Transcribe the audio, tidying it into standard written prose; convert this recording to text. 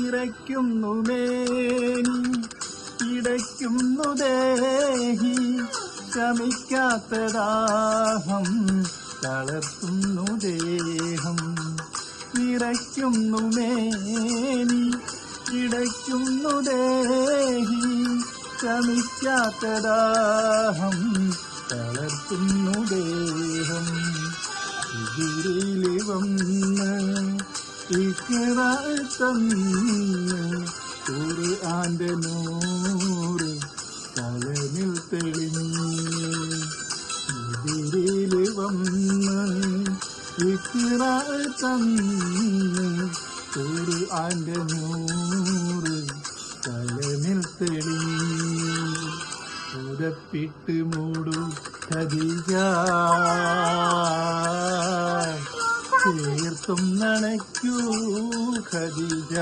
ഇറയ്ക്കുന്നു മേനി ഇടയ്ക്കുന്നു ദേഹി ശമിക്കാത്ത ദാഹം തളർത്തുന്നു ദേഹം നിറയ്ക്കുന്നു മേനി ഇടയ്ക്കുന്നു ദേഹി ശമിക്കാത്ത ദാഹം തളർത്തുന്നു ദേഹം ഇതിരില് വന്ന് തന്ന് ഖുർആന്റെ നൂറ് കലനിൽ തെളിഞ്ഞ് ഇതിരില് വന്ന് തന്ന് ഖുർആന്റെ നൂറ് കലനിൽ തെളിഞ്ഞ് ഉരപ്പിട്ട് മൂടു ഖദീജ തീർത്തും നനയ്ക്കൂ ഖദീജ